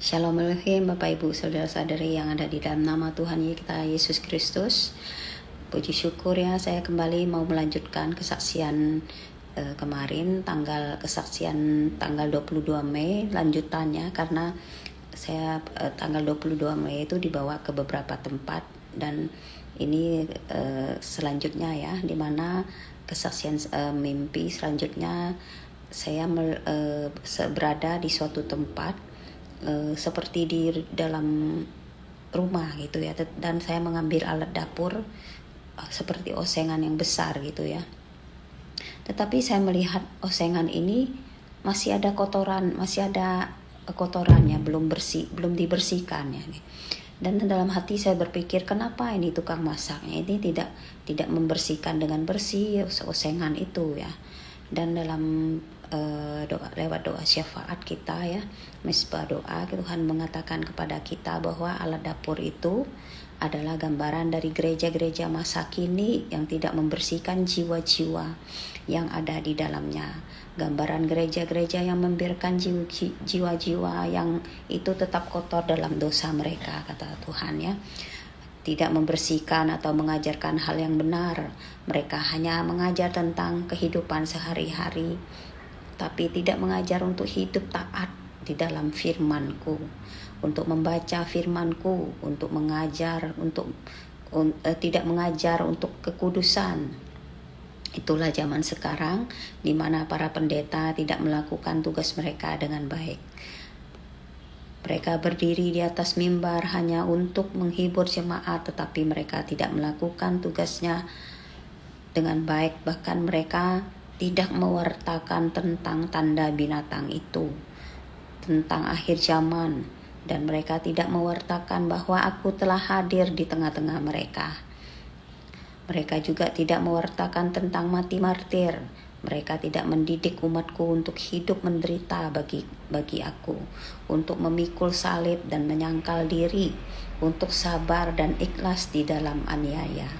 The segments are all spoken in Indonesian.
Shalom Aleichem Bapak Ibu Saudara-saudari yang ada di dalam nama Tuhan kita Yesus Kristus. Puji syukur ya, saya kembali mau melanjutkan kesaksian kemarin, kesaksian tanggal 22 Mei lanjutannya, karena saya tanggal 22 Mei itu dibawa ke beberapa tempat, dan ini selanjutnya ya, dimana kesaksian mimpi selanjutnya saya berada di suatu tempat seperti di dalam rumah gitu ya, dan saya mengambil alat dapur seperti osengan yang besar gitu ya. Tetapi saya melihat osengan ini masih ada kotorannya, belum dibersihkan ya. Dan dalam hati saya berpikir, kenapa ini tukang masaknya ini tidak membersihkan dengan bersih osengan itu ya. Dan dalam lewat doa syafaat kita ya, mesbah doa, Tuhan mengatakan kepada kita bahwa alat dapur itu adalah gambaran dari gereja-gereja masa kini yang tidak membersihkan jiwa-jiwa yang ada di dalamnya. Gambaran gereja-gereja yang membiarkan jiwa-jiwa yang itu tetap kotor dalam dosa mereka, kata Tuhan ya. Tidak membersihkan atau mengajarkan hal yang benar. Mereka hanya mengajar tentang kehidupan sehari-hari, tapi tidak mengajar untuk hidup taat di dalam firman-Ku, untuk membaca firman-Ku, untuk mengajar, tidak mengajar untuk kekudusan. Itulah zaman sekarang di mana para pendeta tidak melakukan tugas mereka dengan baik. Mereka berdiri di atas mimbar hanya untuk menghibur jemaat, tetapi mereka tidak melakukan tugasnya dengan baik. Bahkan mereka tidak mewartakan tentang tanda binatang itu, tentang akhir zaman, dan mereka tidak mewartakan bahwa aku telah hadir di tengah-tengah mereka. Mereka juga tidak mewartakan tentang mati martir. Mereka tidak mendidik umatku untuk hidup menderita bagi aku, untuk memikul salib dan menyangkal diri, untuk sabar dan ikhlas di dalam aniaya.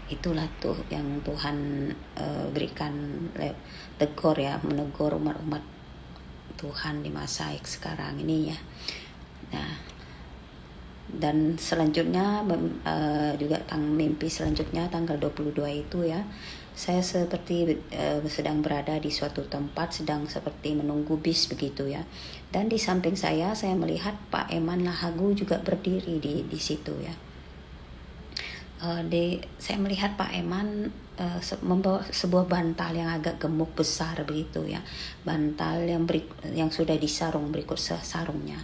Itulah tuh yang Tuhan berikan tegur ya, menegur umat-umat Tuhan di masa sekarang ini ya. Nah, dan selanjutnya juga mimpi selanjutnya tanggal 22 itu ya, saya seperti sedang berada di suatu tempat, sedang seperti menunggu bis begitu ya. Dan di samping saya melihat Pak Eman Lahagu juga berdiri di situ ya. Saya melihat Pak Eman membawa sebuah bantal yang agak gemuk besar begitu ya, bantal yang sudah disarung berikut sarungnya.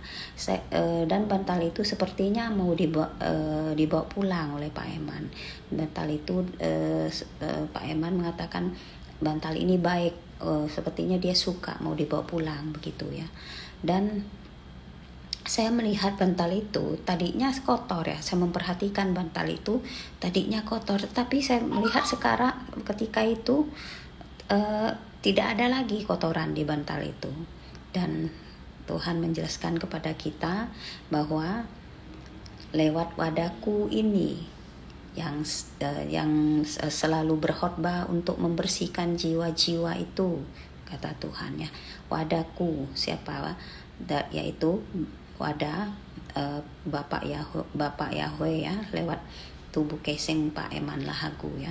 Dan bantal itu sepertinya mau dibawa pulang oleh Pak Eman. Bantal itu Pak Eman mengatakan bantal ini baik, sepertinya dia suka, mau dibawa pulang begitu ya. Dan saya melihat bantal itu tadinya kotor ya, saya memperhatikan bantal itu tadinya kotor, tetapi saya melihat sekarang ketika itu tidak ada lagi kotoran di bantal itu. Dan Tuhan menjelaskan kepada kita bahwa lewat wadahku ini yang selalu berkhotbah untuk membersihkan jiwa-jiwa itu, kata Tuhan ya. Wadahku siapa? Yaitu wadah Bapak Yahweh ya, lewat tubuh keseng Pak Eman Lahagu ya.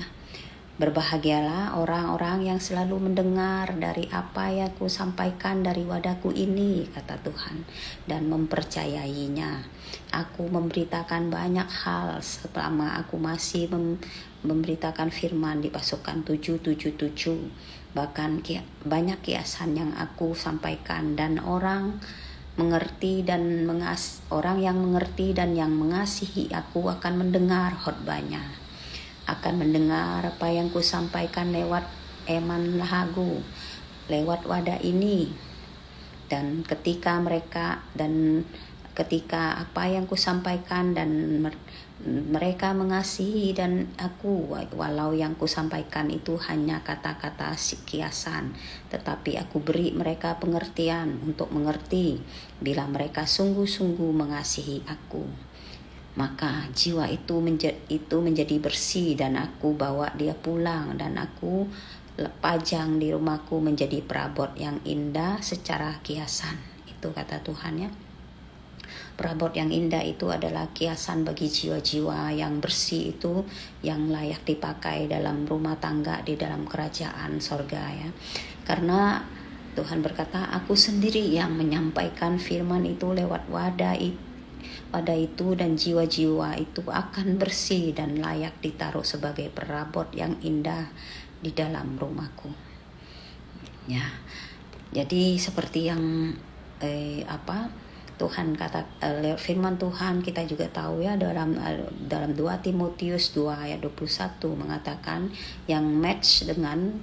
Berbahagialah orang-orang yang selalu mendengar dari apa yang ku sampaikan dari wadahku ini, kata Tuhan, dan mempercayainya. Aku memberitakan banyak hal selama aku masih memberitakan firman di pasukan 777. Bahkan banyak kiasan yang aku sampaikan, dan orang yang mengerti dan yang mengasihi aku akan mendengar khotbahnya, akan mendengar apa yang ku sampaikan lewat Eman Lahagu, lewat wadah ini. Dan ketika apa yang ku sampaikan dan mereka mengasihi dan aku, walau yang ku sampaikan itu hanya kata-kata kiasan, tetapi aku beri mereka pengertian untuk mengerti. Bila mereka sungguh-sungguh mengasihi aku, maka jiwa itu menjadi bersih, dan aku bawa dia pulang, dan aku pajang di rumahku menjadi perabot yang indah secara kiasan. Itu kata Tuhan ya. Perabot yang indah itu adalah kiasan bagi jiwa-jiwa yang bersih itu, yang layak dipakai dalam rumah tangga di dalam kerajaan sorga ya. Karena Tuhan berkata, aku sendiri yang menyampaikan firman itu lewat wadah itu, dan jiwa-jiwa itu akan bersih dan layak ditaruh sebagai perabot yang indah di dalam rumahku. Ya, jadi seperti yang Tuhan kata firman Tuhan kita juga tahu ya, dalam 2 Timotius 2 ayat 21 mengatakan yang match dengan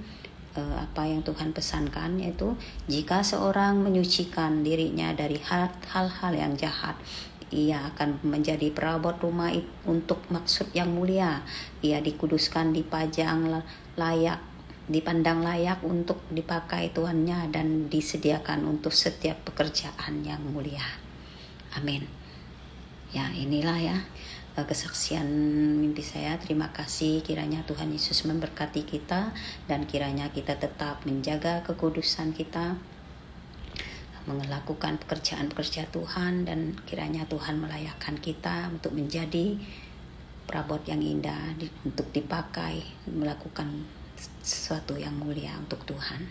apa yang Tuhan pesankan, yaitu jika seorang menyucikan dirinya dari hal-hal yang jahat, ia akan menjadi perabot rumah untuk maksud yang mulia. Ia dikuduskan, dipandang layak untuk dipakai tuannya, dan disediakan untuk setiap pekerjaan yang mulia. Amin. Ya, inilah ya kesaksian mimpi saya. Terima kasih, kiranya Tuhan Yesus memberkati kita, dan kiranya kita tetap menjaga kekudusan kita, melakukan pekerjaan-pekerjaan Tuhan, dan kiranya Tuhan melayakkan kita untuk menjadi perabot yang indah untuk dipakai melakukan sesuatu yang mulia untuk Tuhan.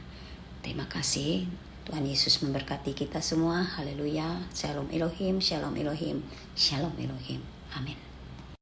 Terima kasih. Tuhan Yesus memberkati kita semua. Haleluya. Shalom Elohim, Shalom Elohim, Shalom Elohim. Amin.